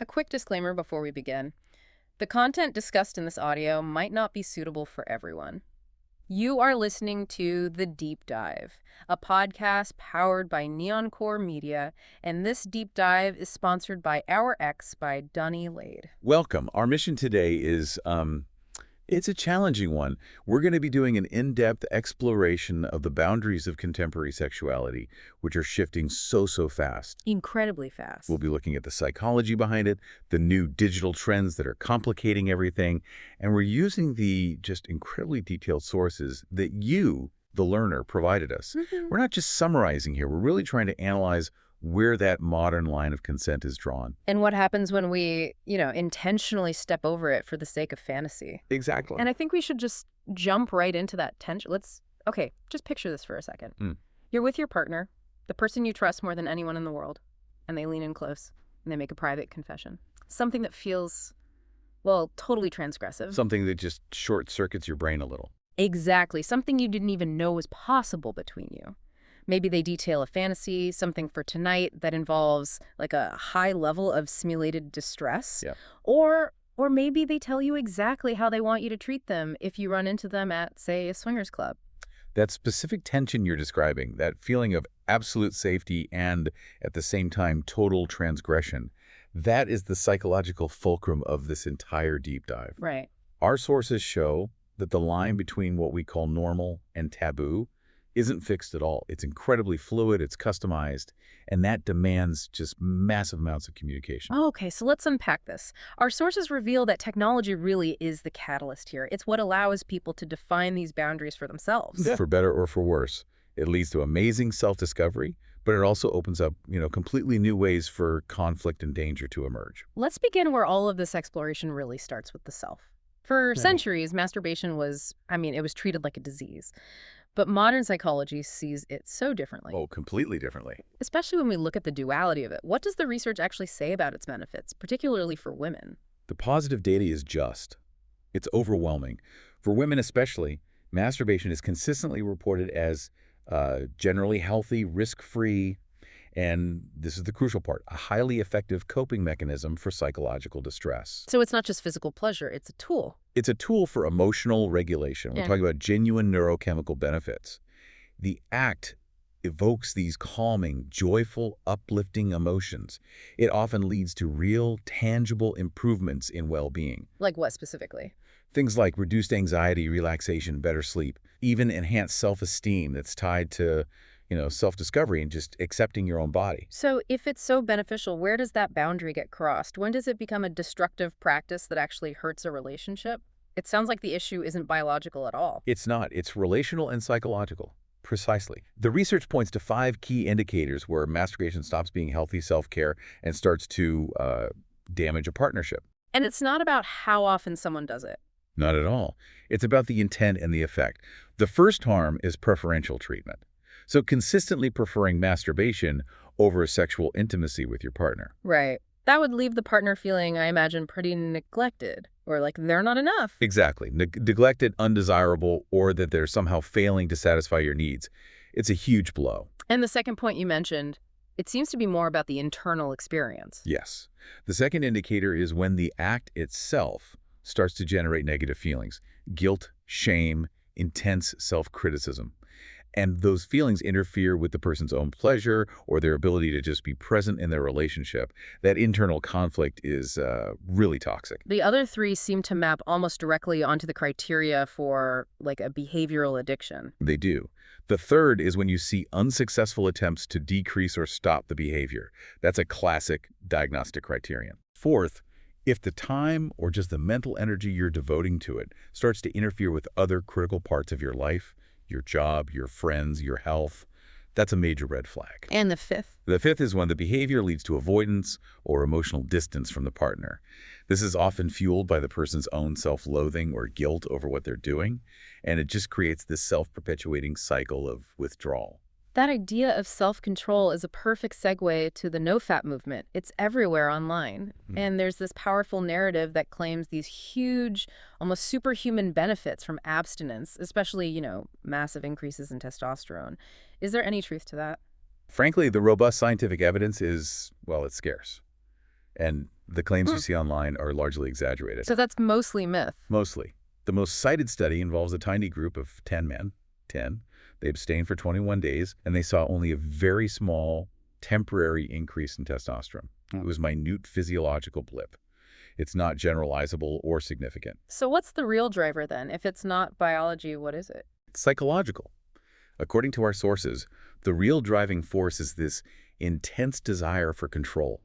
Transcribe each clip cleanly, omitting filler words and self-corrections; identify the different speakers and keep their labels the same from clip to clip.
Speaker 1: A quick disclaimer before we begin. The content discussed in this audio might not be suitable for everyone. You are listening to The Deep Dive, a podcast powered by Neon Core Media, and this deep dive is sponsored by Our X by Dunny Lade.
Speaker 2: Welcome. Our mission today is, it's a challenging one. We're going to be doing an in-depth exploration of the boundaries of contemporary sexuality, which are shifting so fast.
Speaker 1: Incredibly fast.
Speaker 2: We'll be looking at the psychology behind it, the new digital trends that are complicating everything, and we're using the just incredibly detailed sources that you, the learner, provided us. We're not just summarizing here. We're really trying to analyze where that modern line of consent is drawn.
Speaker 1: And what happens when we, intentionally step over it for the sake of fantasy.
Speaker 2: Exactly.
Speaker 1: And I think we should just jump right into that tension. Just picture this for a second. You're with your partner, the person you trust more than anyone in the world, and they lean in close and they make a private confession. Something that feels, totally transgressive.
Speaker 2: Something that just short-circuits your brain a little.
Speaker 1: Exactly. Something you didn't even know was possible between you. Maybe they detail a fantasy, something for tonight that involves like a high level of simulated distress.
Speaker 2: Yeah.
Speaker 1: Or maybe they tell you exactly how they want you to treat them if you run into them at, say, a swingers club.
Speaker 2: That specific tension you're describing, that feeling of absolute safety and, at the same time, total transgression, that is the psychological fulcrum of this entire deep dive.
Speaker 1: Right.
Speaker 2: Our sources show that the line between what we call normal and taboo isn't fixed at all. It's incredibly fluid, it's customized, and that demands just massive amounts of communication.
Speaker 1: Okay, so let's unpack this. Our sources reveal that technology really is the catalyst here. It's what allows people to define these boundaries for themselves.
Speaker 2: For better or for worse. It leads to amazing self-discovery, but it also opens up, completely new ways for conflict and danger to emerge.
Speaker 1: Let's begin where all of this exploration really starts with the self. For centuries, masturbation was treated like a disease. But modern psychology sees it so differently.
Speaker 2: Oh, completely differently.
Speaker 1: Especially when we look at the duality of it. What does the research actually say about its benefits, particularly for women?
Speaker 2: The positive data is just. It's overwhelming. For women especially, masturbation is consistently reported as generally healthy, risk-free, and this is the crucial part, a highly effective coping mechanism for psychological distress.
Speaker 1: So it's not just physical pleasure, it's a tool.
Speaker 2: It's a tool for emotional regulation. We're talking about genuine neurochemical benefits. The act evokes these calming, joyful, uplifting emotions. It often leads to real, tangible improvements in well-being.
Speaker 1: Like what specifically?
Speaker 2: Things like reduced anxiety, relaxation, better sleep, even enhanced self-esteem that's tied to self-discovery and just accepting your own body.
Speaker 1: So if it's so beneficial, where does that boundary get crossed? When does it become a destructive practice that actually hurts a relationship? It sounds like the issue isn't biological at all.
Speaker 2: It's not. It's relational and psychological. Precisely. The research points to 5 key indicators where masturbation stops being healthy self-care and starts to damage a partnership.
Speaker 1: And it's not about how often someone does it.
Speaker 2: Not at all. It's about the intent and the effect. The first harm is preferential treatment. So consistently preferring masturbation over sexual intimacy with your partner.
Speaker 1: Right. That would leave the partner feeling, I imagine, pretty neglected, or like they're not enough.
Speaker 2: Exactly. Neglected, undesirable, or that they're somehow failing to satisfy your needs. It's a huge blow.
Speaker 1: And the second point you mentioned, it seems to be more about the internal experience.
Speaker 2: Yes. The second indicator is when the act itself starts to generate negative feelings. Guilt, shame, intense self-criticism. And those feelings interfere with the person's own pleasure or their ability to just be present in their relationship. That internal conflict is really toxic.
Speaker 1: The other 3 seem to map almost directly onto the criteria for like a behavioral addiction.
Speaker 2: They do. The third is when you see unsuccessful attempts to decrease or stop the behavior. That's a classic diagnostic criterion. Fourth, if the time or just the mental energy you're devoting to it starts to interfere with other critical parts of your life, your job, your friends, your health, that's a major red flag.
Speaker 1: And the 5th?
Speaker 2: The 5th is when the behavior leads to avoidance or emotional distance from the partner. This is often fueled by the person's own self-loathing or guilt over what they're doing, and it just creates this self-perpetuating cycle of withdrawal.
Speaker 1: That idea of self-control is a perfect segue to the no-fap movement. It's everywhere online. And there's this powerful narrative that claims these huge, almost superhuman benefits from abstinence, especially, massive increases in testosterone. Is there any truth to that?
Speaker 2: Frankly, the robust scientific evidence is, well, it's scarce. And The claims you
Speaker 1: Hmm.
Speaker 2: see online are largely exaggerated.
Speaker 1: So that's mostly myth.
Speaker 2: Mostly. The most cited study involves a tiny group of 10 men. 10. They abstained for 21 days, and they saw only a very small, temporary increase in testosterone. It was a minute physiological blip. It's not generalizable or significant.
Speaker 1: So what's the real driver then? If it's not biology, what is it?
Speaker 2: It's psychological. According to our sources, the real driving force is this intense desire for control,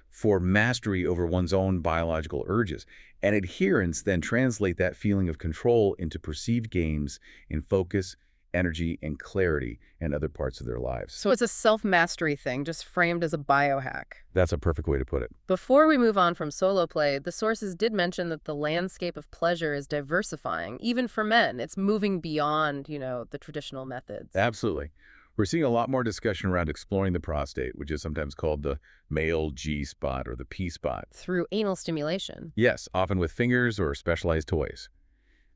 Speaker 2: for mastery over one's own biological urges. And adherence then translate that feeling of control into perceived gains in focus, energy, and clarity in other parts of their lives.
Speaker 1: So it's a self-mastery thing, just framed as a biohack.
Speaker 2: That's a perfect way to put it.
Speaker 1: Before we move on from solo play, the sources did mention that the landscape of pleasure is diversifying, even for men. It's moving beyond, the traditional methods.
Speaker 2: Absolutely. We're seeing a lot more discussion around exploring the prostate, which is sometimes called the male G-spot or the P-spot.
Speaker 1: Through anal stimulation.
Speaker 2: Yes, often with fingers or specialized toys.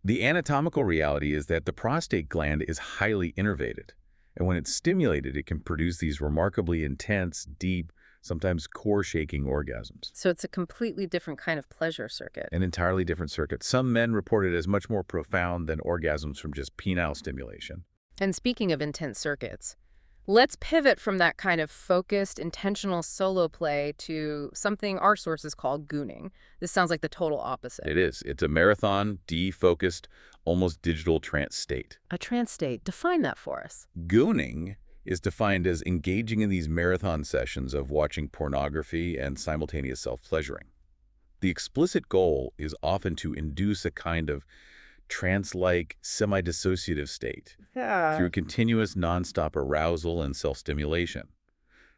Speaker 2: The anatomical reality is that the prostate gland is highly innervated, and when it's stimulated, it can produce these remarkably intense, deep, sometimes core-shaking orgasms.
Speaker 1: So it's a completely different kind of pleasure circuit.
Speaker 2: An entirely different circuit. Some men report it as much more profound than orgasms from just penile stimulation.
Speaker 1: And speaking of intense circuits, let's pivot from that kind of focused, intentional solo play to something our sources call gooning. This sounds like the total opposite.
Speaker 2: It is. It's a marathon, defocused, almost digital trance state.
Speaker 1: A trance state. Define that for us.
Speaker 2: Gooning is defined as engaging in these marathon sessions of watching pornography and simultaneous self-pleasuring. The explicit goal is often to induce a kind of trance-like, semi-dissociative state through continuous nonstop arousal and self-stimulation.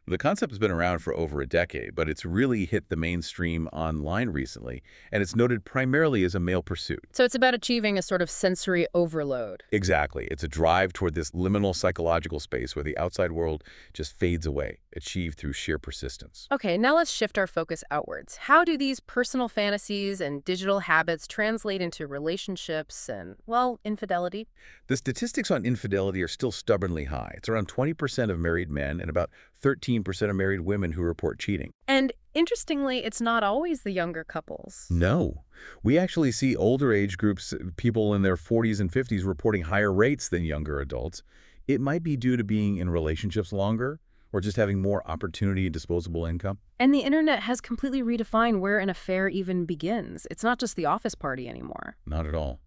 Speaker 2: The concept has been around for over a decade, but it's really hit the mainstream online recently, and it's noted primarily as a male pursuit.
Speaker 1: So it's about achieving a sort of sensory overload.
Speaker 2: Exactly. It's a drive toward this liminal psychological space where the outside world just fades away, achieved through sheer persistence.
Speaker 1: Okay, now let's shift our focus outwards. How do these personal fantasies and digital habits translate into relationships and, well, infidelity?
Speaker 2: The statistics on infidelity are still stubbornly high. It's around 20% of married men and about 13% of married women who report cheating.
Speaker 1: And interestingly, it's not always the younger couples.
Speaker 2: No. We actually see older age groups, people in their 40s and 50s, reporting higher rates than younger adults. It might be due to being in relationships longer or just having more opportunity and disposable income.
Speaker 1: And the internet has completely redefined where an affair even begins. It's not just the office party anymore.
Speaker 2: Not at all.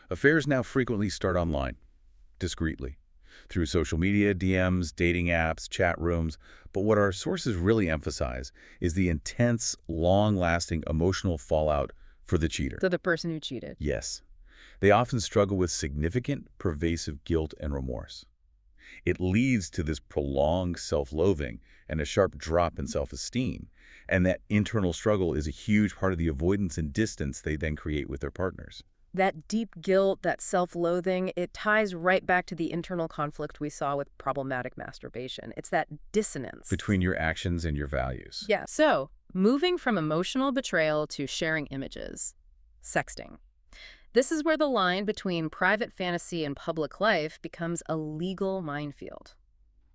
Speaker 2: Affairs now frequently start online, discreetly, through social media, DMs, dating apps, chat rooms. But what our sources really emphasize is the intense, long-lasting emotional fallout for the cheater.
Speaker 1: To the person who cheated.
Speaker 2: Yes. They often struggle with significant, pervasive guilt and remorse. It leads to this prolonged self-loathing and a sharp drop in self-esteem. And that internal struggle is a huge part of the avoidance and distance they then create with their partners.
Speaker 1: That deep guilt, that self-loathing, it ties right back to the internal conflict we saw with problematic masturbation. It's that dissonance
Speaker 2: Between your actions and your values.
Speaker 1: Yeah. So, moving from emotional betrayal to sharing images. Sexting. This is where the line between private fantasy and public life becomes a legal minefield,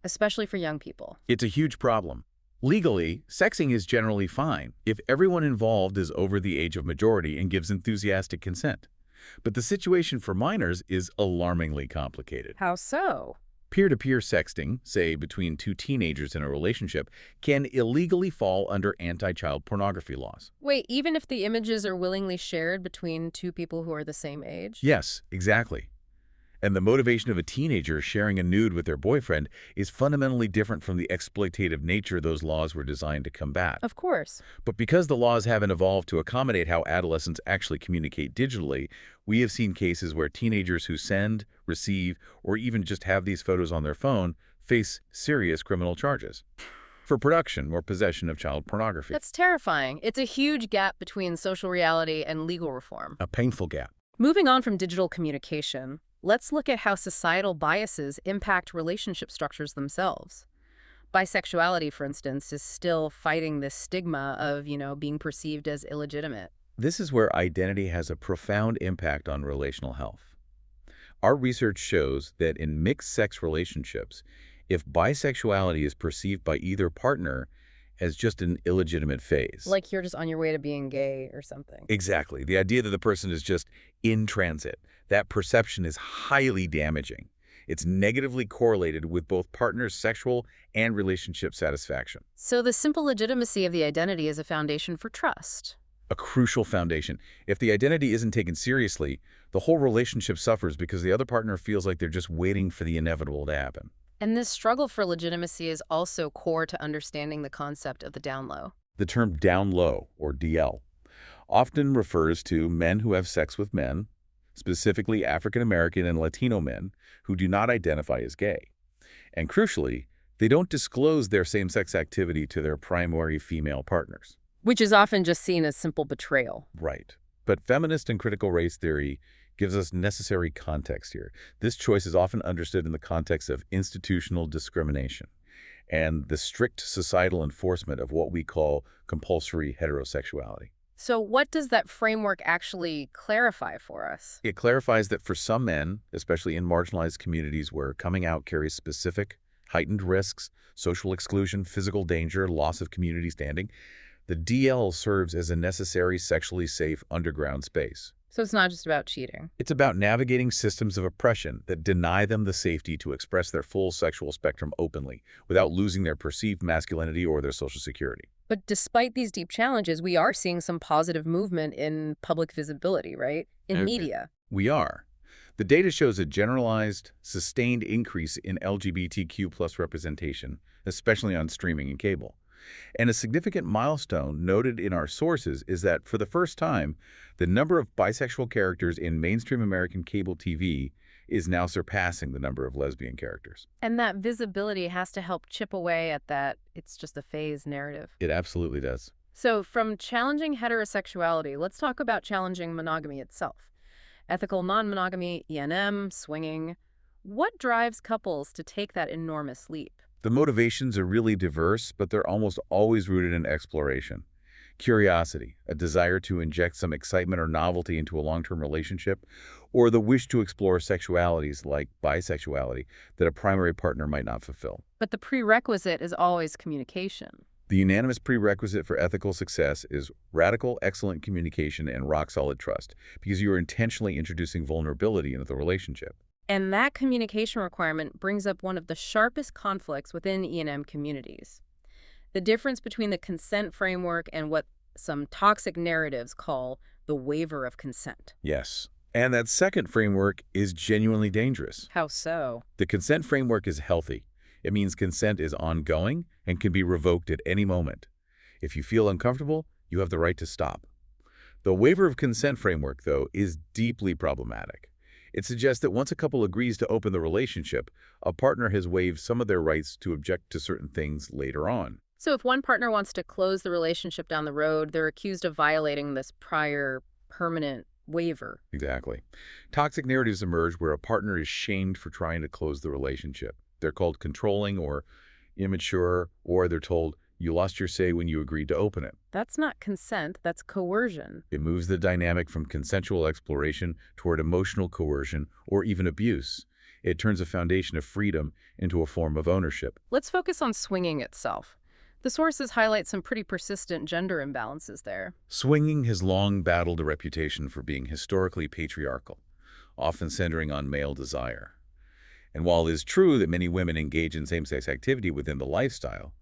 Speaker 1: especially for young people.
Speaker 2: It's a huge problem. Legally, sexting is generally fine if everyone involved is over the age of majority and gives enthusiastic consent. But the situation for minors is alarmingly complicated.
Speaker 1: How so?
Speaker 2: Peer-to-peer sexting, say between two teenagers in a relationship, can illegally fall under anti-child pornography laws.
Speaker 1: Wait, even if the images are willingly shared between two people who are the same age?
Speaker 2: Yes, exactly. And the motivation of a teenager sharing a nude with their boyfriend is fundamentally different from the exploitative nature those laws were designed to combat.
Speaker 1: Of course.
Speaker 2: But because the laws haven't evolved to accommodate how adolescents actually communicate digitally, we have seen cases where teenagers who send, receive, or even just have these photos on their phone face serious criminal charges for production or possession of child pornography.
Speaker 1: That's terrifying. It's a huge gap between social reality and legal reform.
Speaker 2: A painful gap.
Speaker 1: Moving on from digital communication, let's look at how societal biases impact relationship structures themselves. Bisexuality, for instance, is still fighting this stigma of, being perceived as illegitimate.
Speaker 2: This is where identity has a profound impact on relational health. Our research shows that in mixed-sex relationships, if bisexuality is perceived by either partner as just an illegitimate phase.
Speaker 1: Like you're just on your way to being gay or something.
Speaker 2: Exactly. The idea that the person is just in transit, that perception is highly damaging. It's negatively correlated with both partners' sexual and relationship satisfaction.
Speaker 1: So the simple legitimacy of the identity is a foundation for trust.
Speaker 2: A crucial foundation. If the identity isn't taken seriously, the whole relationship suffers because the other partner feels like they're just waiting for the inevitable to happen.
Speaker 1: And this struggle for legitimacy is also core to understanding the concept of the down low.
Speaker 2: The term down low, or DL, often refers to men who have sex with men, specifically African American and Latino men, who do not identify as gay. And crucially, they don't disclose their same-sex activity to their primary female partners.
Speaker 1: Which is often just seen as simple betrayal.
Speaker 2: Right. But feminist and critical race theory gives us necessary context here. This choice is often understood in the context of institutional discrimination and the strict societal enforcement of what we call compulsory heterosexuality.
Speaker 1: So what does that framework actually clarify for us?
Speaker 2: It clarifies that for some men, especially in marginalized communities where coming out carries specific, heightened risks, social exclusion, physical danger, loss of community standing, the DL serves as a necessary sexually safe underground space.
Speaker 1: So it's not just about cheating.
Speaker 2: It's about navigating systems of oppression that deny them the safety to express their full sexual spectrum openly without losing their perceived masculinity or their social security.
Speaker 1: But despite these deep challenges, we are seeing some positive movement in public visibility, right? In media.
Speaker 2: We are. The data shows a generalized, sustained increase in LGBTQ+ representation, especially on streaming and cable. And a significant milestone noted in our sources is that, for the first time, the number of bisexual characters in mainstream American cable TV is now surpassing the number of lesbian characters.
Speaker 1: And that visibility has to help chip away at that it's just a phase narrative.
Speaker 2: It absolutely does.
Speaker 1: So from challenging heterosexuality, let's talk about challenging monogamy itself. Ethical non-monogamy, E&M, swinging. What drives couples to take that enormous leap?
Speaker 2: The motivations are really diverse, but they're almost always rooted in exploration. Curiosity, a desire to inject some excitement or novelty into a long-term relationship, or the wish to explore sexualities like bisexuality that a primary partner might not fulfill.
Speaker 1: But the prerequisite is always communication.
Speaker 2: The unanimous prerequisite for ethical success is radical, excellent communication and rock-solid trust, because you are intentionally introducing vulnerability into the relationship.
Speaker 1: And that communication requirement brings up one of the sharpest conflicts within E&M communities. The difference between the consent framework and what some toxic narratives call the waiver of consent.
Speaker 2: Yes. And that second framework is genuinely dangerous.
Speaker 1: How so?
Speaker 2: The consent framework is healthy. It means consent is ongoing and can be revoked at any moment. If you feel uncomfortable, you have the right to stop. The waiver of consent framework, though, is deeply problematic. It suggests that once a couple agrees to open the relationship, a partner has waived some of their rights to object to certain things later on.
Speaker 1: So if one partner wants to close the relationship down the road, they're accused of violating this prior permanent waiver.
Speaker 2: Exactly. Toxic narratives emerge where a partner is shamed for trying to close the relationship. They're called controlling or immature, or they're told, you lost your say when you agreed to open it.
Speaker 1: That's not consent, that's coercion.
Speaker 2: It moves the dynamic from consensual exploration toward emotional coercion or even abuse. It turns a foundation of freedom into a form of ownership.
Speaker 1: Let's focus on swinging itself. The sources highlight some pretty persistent gender imbalances there.
Speaker 2: Swinging has long battled a reputation for being historically patriarchal, often centering on male desire. And while it is true that many women engage in same-sex activity within the lifestyle,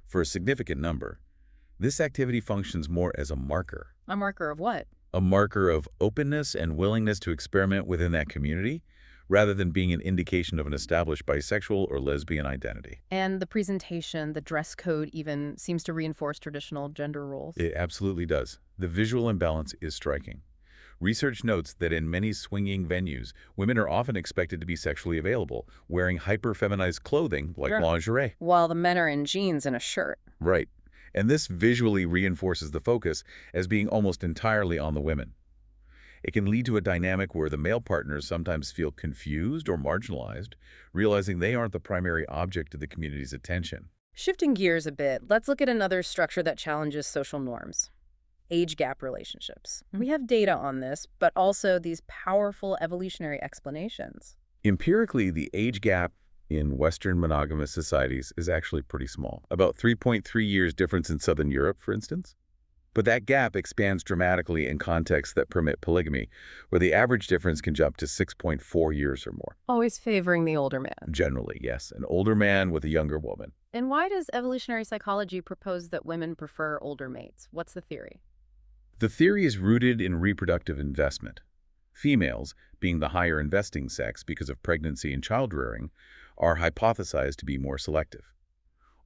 Speaker 2: for a significant number, this activity functions more as a marker.
Speaker 1: A marker of what?
Speaker 2: A marker of openness and willingness to experiment within that community, rather than being an indication of an established bisexual or lesbian identity.
Speaker 1: And the presentation, the dress code even, seems to reinforce traditional gender roles.
Speaker 2: It absolutely does. The visual imbalance is striking. Research notes that in many swinging venues, women are often expected to be sexually available, wearing hyper-feminized clothing like lingerie.
Speaker 1: While the men are in jeans and a shirt.
Speaker 2: Right. And this visually reinforces the focus as being almost entirely on the women. It can lead to a dynamic where the male partners sometimes feel confused or marginalized, realizing they aren't the primary object of the community's attention.
Speaker 1: Shifting gears a bit, let's look at another structure that challenges social norms. Age gap relationships. We have data on this, but also these powerful evolutionary explanations.
Speaker 2: Empirically, the age gap in Western monogamous societies is actually pretty small. About 3.3 years difference in Southern Europe, for instance. But that gap expands dramatically in contexts that permit polygamy, where the average difference can jump to 6.4 years or more.
Speaker 1: Always favoring the older man.
Speaker 2: Generally, yes, an older man with a younger woman.
Speaker 1: And why does evolutionary psychology propose that women prefer older mates? What's the theory?
Speaker 2: The theory is rooted in reproductive investment. Females, being the higher investing sex because of pregnancy and child-rearing, are hypothesized to be more selective.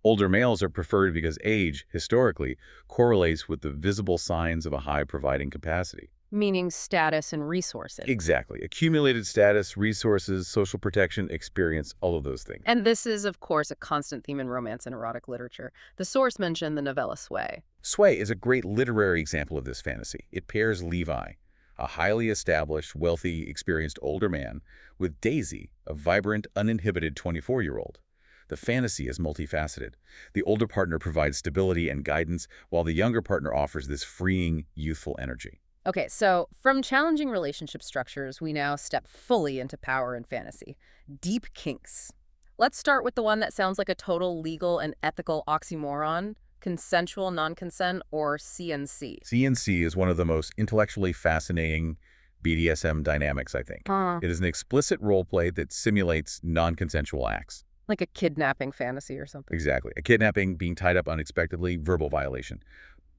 Speaker 2: Older males are preferred because age, historically, correlates with the visible signs of a high providing capacity.
Speaker 1: Meaning status and resources.
Speaker 2: Exactly. Accumulated status, resources, social protection, experience, all of those things.
Speaker 1: And this is, of course, a constant theme in romance and erotic literature. The source mentioned the novella Sway.
Speaker 2: Sway is a great literary example of this fantasy. It pairs Levi, a highly established, wealthy, experienced older man, with Daisy, a vibrant, uninhibited 24-year-old. The fantasy is multifaceted. The older partner provides stability and guidance, while the younger partner offers this freeing, youthful energy.
Speaker 1: Okay, so from challenging relationship structures, we now step fully into power and fantasy. Deep kinks. Let's start with the one that sounds like a total legal and ethical oxymoron: consensual non-consent, or CNC.
Speaker 2: CNC is one of the most intellectually fascinating BDSM dynamics, I think. It is an explicit role play that simulates non-consensual acts.
Speaker 1: Like a kidnapping fantasy or something.
Speaker 2: Exactly. A kidnapping, being tied up unexpectedly, verbal violation.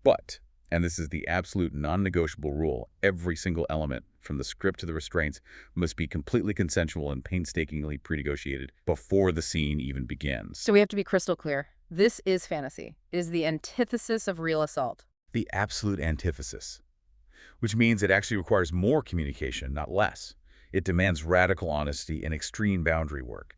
Speaker 2: But, and this is the absolute non-negotiable rule, every single element, from the script to the restraints, must be completely consensual and painstakingly pre-negotiated before the scene even begins.
Speaker 1: So we have to be crystal clear. This is fantasy. It is the antithesis of real assault.
Speaker 2: The absolute antithesis. Which means it actually requires more communication, not less. It demands radical honesty and extreme boundary work.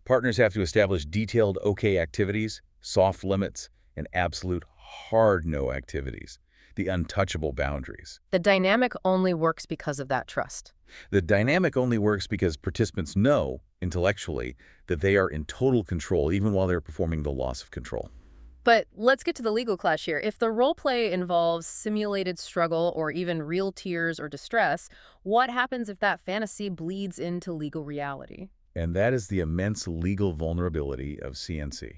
Speaker 2: Partners have to establish detailed okay activities, soft limits, and absolute hard no activities, the untouchable boundaries.
Speaker 1: The dynamic only works because of that trust.
Speaker 2: The dynamic only works because participants know, intellectually, that they are in total control even while they're performing the loss of control.
Speaker 1: But let's get to the legal clash here. If the role play involves simulated struggle or even real tears or distress, what happens if that fantasy bleeds into legal reality?
Speaker 2: And that is the immense legal vulnerability of CNC.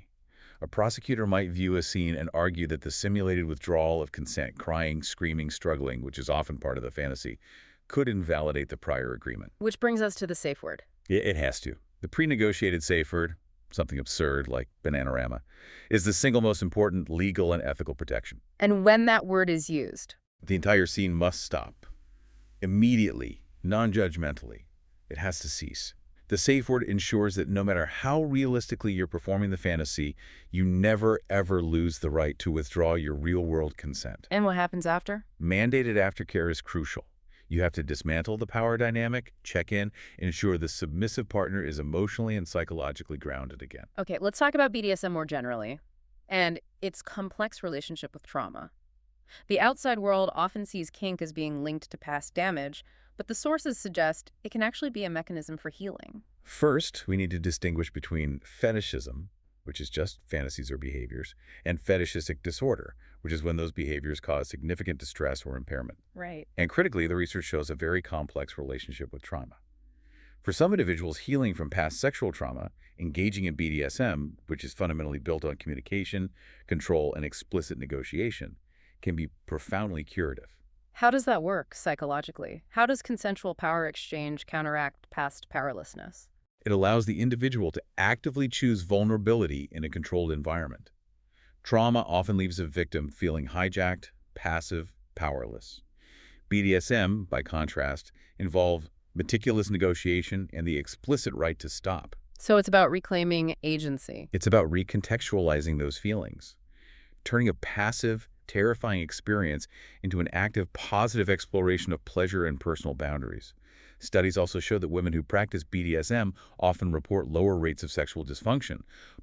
Speaker 2: A prosecutor might view a scene and argue that the simulated withdrawal of consent, crying, screaming, struggling, which is often part of the fantasy, could invalidate the prior agreement.
Speaker 1: Which brings us to the safe word.
Speaker 2: It has to. The pre-negotiated safe word, something absurd like Bananarama, is the single most important legal and ethical protection.
Speaker 1: And when that word is used,
Speaker 2: the entire scene must stop. Immediately, non-judgmentally. It has to cease. The safe word ensures that no matter how realistically you're performing the fantasy, you never, ever lose the right to withdraw your real-world consent.
Speaker 1: And what happens after?
Speaker 2: Mandated aftercare is crucial. You have to dismantle the power dynamic, check in, ensure the submissive partner is emotionally and psychologically grounded again.
Speaker 1: Okay, let's talk about BDSM more generally and its complex relationship with trauma. The outside world often sees kink as being linked to past damage, but the sources suggest it can actually be a mechanism for healing.
Speaker 2: First, we need to distinguish between fetishism, which is just fantasies or behaviors, and fetishistic disorder, which is when those behaviors cause significant distress or impairment.
Speaker 1: Right.
Speaker 2: And critically, the research shows a very complex relationship with trauma. For some individuals, healing from past sexual trauma, engaging in BDSM, which is fundamentally built on communication, control, and explicit negotiation, can be profoundly curative.
Speaker 1: How does that work psychologically? How does consensual power exchange counteract past powerlessness?
Speaker 2: It allows the individual to actively choose vulnerability in a controlled environment. Trauma often leaves a victim feeling hijacked, passive, powerless. BDSM, by contrast, involves meticulous negotiation and the explicit right to stop.
Speaker 1: So it's about reclaiming agency.
Speaker 2: It's about recontextualizing those feelings, turning a passive, terrifying experience into an active, positive exploration of pleasure and personal boundaries. Studies also show that women who practice BDSM often report lower rates of sexual dysfunction,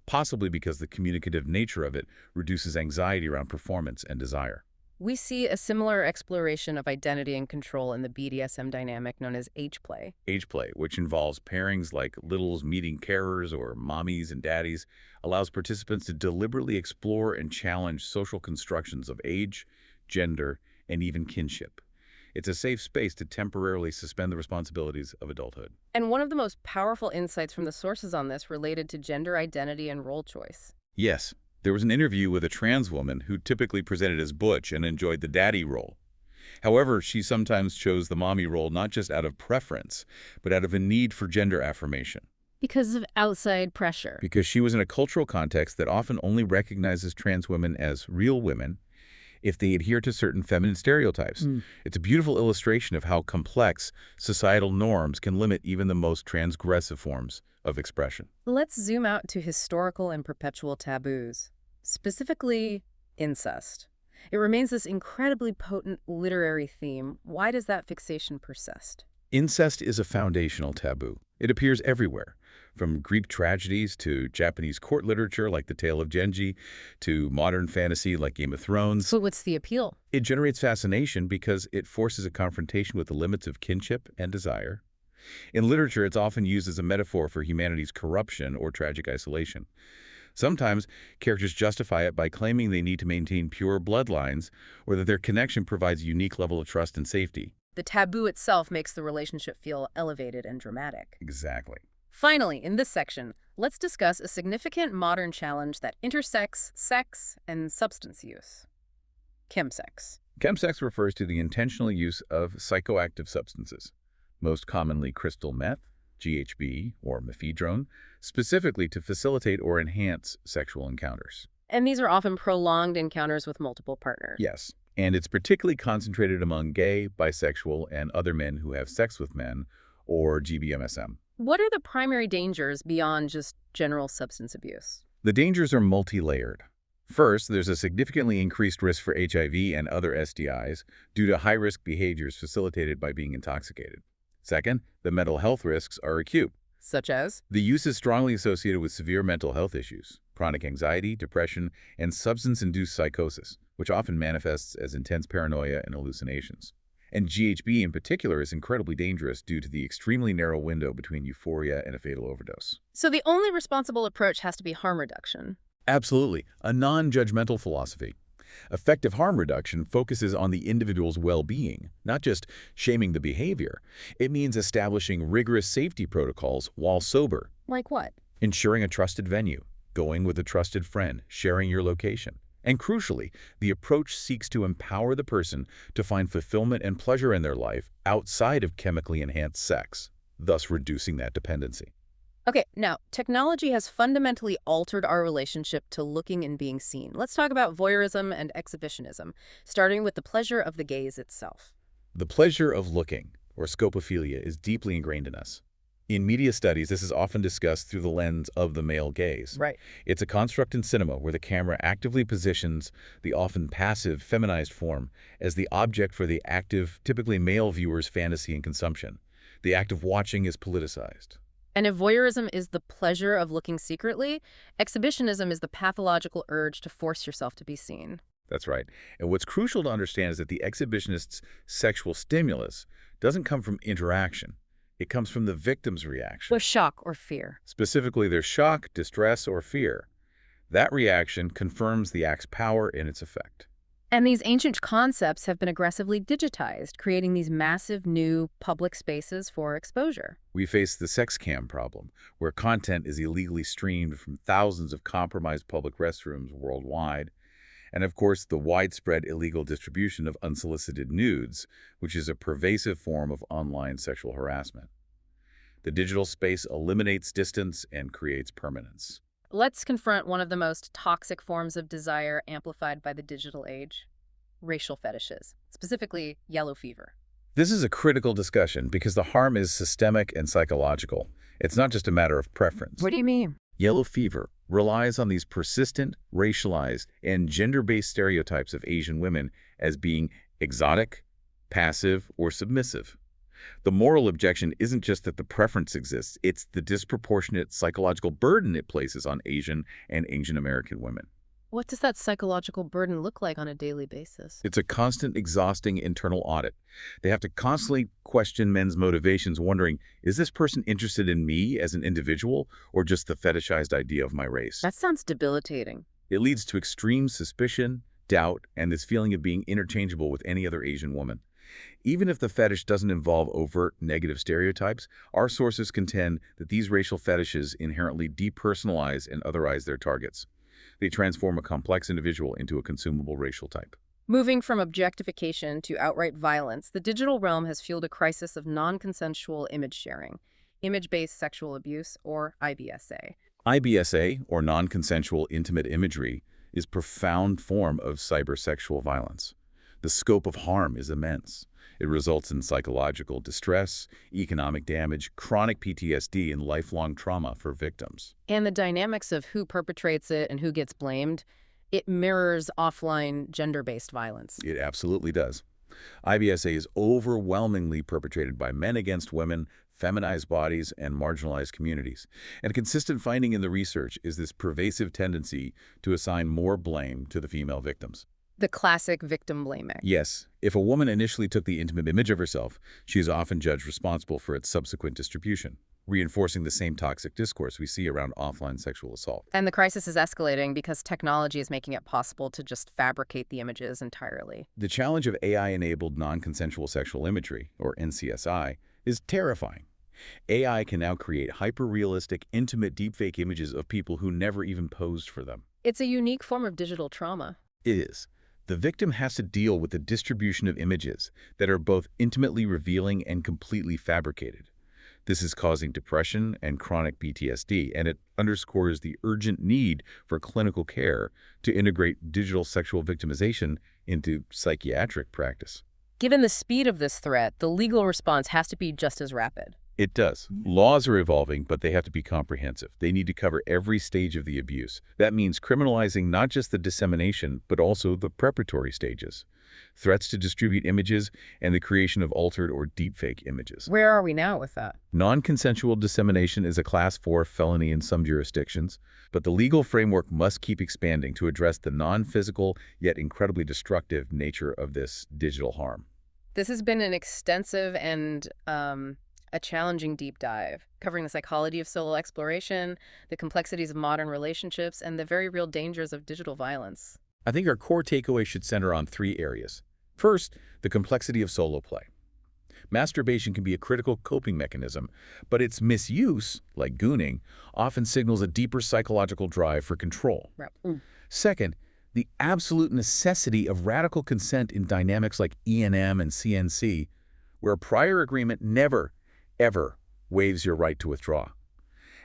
Speaker 2: possibly because the communicative nature of it reduces anxiety around performance and desire.
Speaker 1: We see a similar exploration of identity and control in the BDSM dynamic known as H-play.
Speaker 2: H-play, which involves pairings like littles meeting carers or mommies and daddies, allows participants to deliberately explore and challenge social constructions of age, gender, and even kinship. It's a safe space to temporarily suspend the responsibilities of adulthood.
Speaker 1: And one of the most powerful insights from the sources on this related to gender identity and role choice.
Speaker 2: Yes, there was an interview with a trans woman who typically presented as butch and enjoyed the daddy role. However, she sometimes chose the mommy role not just out of preference, but out of a need for gender affirmation.
Speaker 1: Because of outside pressure.
Speaker 2: Because she was in a cultural context that often only recognizes trans women as real women if they adhere to certain feminine stereotypes. It's a beautiful illustration of how complex societal norms can limit even the most transgressive forms of expression.
Speaker 1: Let's zoom out to historical and perpetual taboos, specifically incest. It remains this incredibly potent literary theme. Why does that fixation persist?
Speaker 2: Incest is a foundational taboo. It appears everywhere, from Greek tragedies to Japanese court literature like The Tale of Genji to modern fantasy like Game of Thrones.
Speaker 1: So what's the appeal?
Speaker 2: It generates fascination because it forces a confrontation with the limits of kinship and desire. In literature, it's often used as a metaphor for humanity's corruption or tragic isolation. Sometimes, characters justify it by claiming they need to maintain pure bloodlines or that their connection provides a unique level of trust and safety.
Speaker 1: The taboo itself makes the relationship feel elevated and dramatic.
Speaker 2: Exactly.
Speaker 1: Finally, in this section, let's discuss a significant modern challenge that intersects sex and substance use. Chemsex.
Speaker 2: Chemsex refers to the intentional use of psychoactive substances, most commonly crystal meth, GHB, or mephedrone, specifically to facilitate or enhance sexual encounters.
Speaker 1: And these are often prolonged encounters with multiple partners.
Speaker 2: Yes, and it's particularly concentrated among gay, bisexual, and other men who have sex with men, or GBMSM.
Speaker 1: What are the primary dangers beyond just general substance abuse?
Speaker 2: The dangers are multi-layered. First, there's a significantly increased risk for HIV and other STIs due to high-risk behaviors facilitated by being intoxicated. Second, the mental health risks are acute.
Speaker 1: Such as?
Speaker 2: The use is strongly associated with severe mental health issues, chronic anxiety, depression, and substance-induced psychosis, which often manifests as intense paranoia and hallucinations. And GHB in particular is incredibly dangerous due to the extremely narrow window between euphoria and a fatal overdose.
Speaker 1: So the only responsible approach has to be harm reduction.
Speaker 2: Absolutely, a non-judgmental philosophy. Effective harm reduction focuses on the individual's well-being, not just shaming the behavior. It means establishing rigorous safety protocols while sober.
Speaker 1: Like what?
Speaker 2: Ensuring a trusted venue, going with a trusted friend, sharing your location. And crucially, the approach seeks to empower the person to find fulfillment and pleasure in their life outside of chemically enhanced sex, thus reducing that dependency.
Speaker 1: Okay, now, technology has fundamentally altered our relationship to looking and being seen. Let's talk about voyeurism and exhibitionism, starting with the pleasure of the gaze itself.
Speaker 2: The pleasure of looking, or scopophilia, is deeply ingrained in us. In media studies, this is often discussed through the lens of the male gaze.
Speaker 1: Right.
Speaker 2: It's a construct in cinema where the camera actively positions the often passive, feminized form as the object for the active, typically male viewer's fantasy and consumption. The act of watching is politicized.
Speaker 1: And if voyeurism is the pleasure of looking secretly, exhibitionism is the pathological urge to force yourself to be seen.
Speaker 2: That's right. And what's crucial to understand is that the exhibitionist's sexual stimulus doesn't come from interaction. It comes from the victim's reaction.
Speaker 1: With shock or fear.
Speaker 2: Specifically, their shock, distress, or fear. That reaction confirms the act's power and its effect.
Speaker 1: And these ancient concepts have been aggressively digitized, creating these massive new public spaces for exposure.
Speaker 2: We face the sex cam problem, where content is illegally streamed from thousands of compromised public restrooms worldwide. And of course, the widespread illegal distribution of unsolicited nudes, which is a pervasive form of online sexual harassment. The digital space eliminates distance and creates permanence.
Speaker 1: Let's confront one of the most toxic forms of desire amplified by the digital age: racial fetishes, specifically yellow fever.
Speaker 2: This is a critical discussion because the harm is systemic and psychological. It's not just a matter of preference.
Speaker 1: What do you mean?
Speaker 2: Yellow fever relies on these persistent, racialized, and gender-based stereotypes of Asian women as being exotic, passive, or submissive. The moral objection isn't just that the preference exists, it's the disproportionate psychological burden it places on Asian and Asian American women.
Speaker 1: What does that psychological burden look like on a daily basis?
Speaker 2: It's a constant, exhausting internal audit. They have to constantly question men's motivations, wondering, is this person interested in me as an individual or just the fetishized idea of my race?
Speaker 1: That sounds debilitating.
Speaker 2: It leads to extreme suspicion, doubt, and this feeling of being interchangeable with any other Asian woman. Even if the fetish doesn't involve overt negative stereotypes, our sources contend that these racial fetishes inherently depersonalize and otherize their targets. They transform a complex individual into a consumable racial type.
Speaker 1: Moving from objectification to outright violence, the digital realm has fueled a crisis of non-consensual image sharing, image-based sexual abuse, or IBSA.
Speaker 2: IBSA, or non-consensual intimate imagery, is a profound form of cybersexual violence. The scope of harm is immense. It results in psychological distress, economic damage, chronic PTSD, and lifelong trauma for victims.
Speaker 1: And the dynamics of who perpetrates it and who gets blamed, it mirrors offline gender-based violence.
Speaker 2: It absolutely does. IBSA is overwhelmingly perpetrated by men against women, feminized bodies, and marginalized communities. And a consistent finding in the research is this pervasive tendency to assign more blame to the female victims.
Speaker 1: The classic victim blaming.
Speaker 2: Yes, if a woman initially took the intimate image of herself, she is often judged responsible for its subsequent distribution, reinforcing the same toxic discourse we see around offline sexual assault.
Speaker 1: And the crisis is escalating because technology is making it possible to just fabricate the images entirely.
Speaker 2: The challenge of AI-enabled non-consensual sexual imagery, or NCSI, is terrifying. AI can now create hyper-realistic, intimate deepfake images of people who never even posed for them.
Speaker 1: It's a unique form of digital trauma.
Speaker 2: It is. The victim has to deal with the distribution of images that are both intimately revealing and completely fabricated. This is causing depression and chronic PTSD, and it underscores the urgent need for clinical care to integrate digital sexual victimization into psychiatric practice.
Speaker 1: Given the speed of this threat, the legal response has to be just as rapid.
Speaker 2: It does. Laws are evolving, but they have to be comprehensive. They need to cover every stage of the abuse. That means criminalizing not just the dissemination, but also the preparatory stages. Threats to distribute images and the creation of altered or deepfake images.
Speaker 1: Where are we now with that?
Speaker 2: Non-consensual dissemination is a Class 4 felony in some jurisdictions, but the legal framework must keep expanding to address the non-physical yet incredibly destructive nature of this digital harm.
Speaker 1: This has been an extensive and a challenging deep dive, covering the psychology of solo exploration, the complexities of modern relationships, and the very real dangers of digital violence.
Speaker 2: I think our core takeaway should center on 3 areas. First, the complexity of solo play. Masturbation can be a critical coping mechanism, but its misuse, like gooning, often signals a deeper psychological drive for control. Second, the absolute necessity of radical consent in dynamics like E&M and CNC, where a prior agreement never, ever waives your right to withdraw.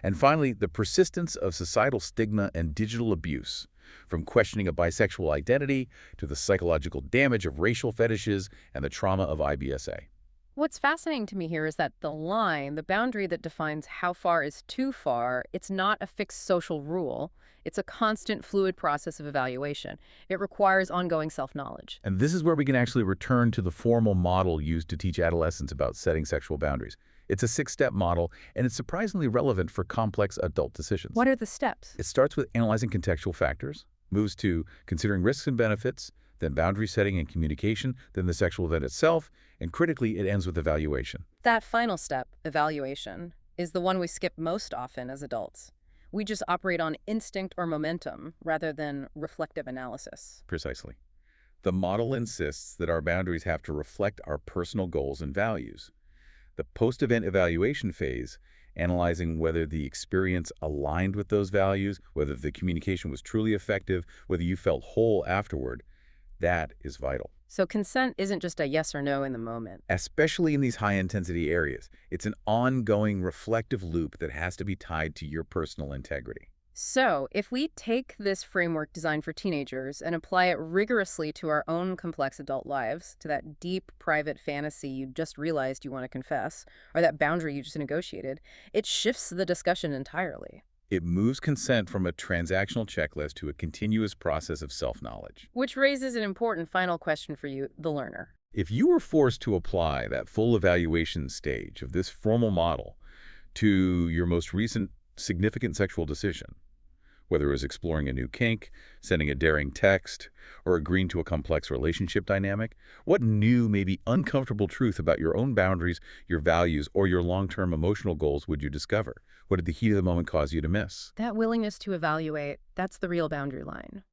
Speaker 2: And finally, the persistence of societal stigma and digital abuse, from questioning a bisexual identity to the psychological damage of racial fetishes and the trauma of IBSA.
Speaker 1: What's fascinating to me here is that the line, the boundary that defines how far is too far, it's not a fixed social rule. It's a constant, fluid process of evaluation. It requires ongoing self-knowledge.
Speaker 2: And this is where we can actually return to the formal model used to teach adolescents about setting sexual boundaries. It's a 6-step model, and it's surprisingly relevant for complex adult decisions.
Speaker 1: What are the steps?
Speaker 2: It starts with analyzing contextual factors, moves to considering risks and benefits, then boundary setting and communication, then the sexual event itself, and critically, it ends with evaluation.
Speaker 1: That final step, evaluation, is the one we skip most often as adults. We just operate on instinct or momentum rather than reflective analysis.
Speaker 2: Precisely. The model insists that our boundaries have to reflect our personal goals and values. The post-event evaluation phase, analyzing whether the experience aligned with those values, whether the communication was truly effective, whether you felt whole afterward, that is vital.
Speaker 1: So consent isn't just a yes or no in the moment.
Speaker 2: Especially in these high-intensity areas, it's an ongoing reflective loop that has to be tied to your personal integrity.
Speaker 1: So if we take this framework designed for teenagers and apply it rigorously to our own complex adult lives, to that deep, private fantasy you just realized you want to confess, or that boundary you just negotiated, it shifts the discussion entirely.
Speaker 2: It moves consent from a transactional checklist to a continuous process of self-knowledge.
Speaker 1: Which raises an important final question for you, the learner.
Speaker 2: If you were forced to apply that full evaluation stage of this formal model to your most recent significant sexual decision, whether it was exploring a new kink, sending a daring text, or agreeing to a complex relationship dynamic, what new, maybe uncomfortable truth about your own boundaries, your values, or your long-term emotional goals would you discover? What did the heat of the moment cause you to miss?
Speaker 1: That willingness to evaluate, that's the real boundary line.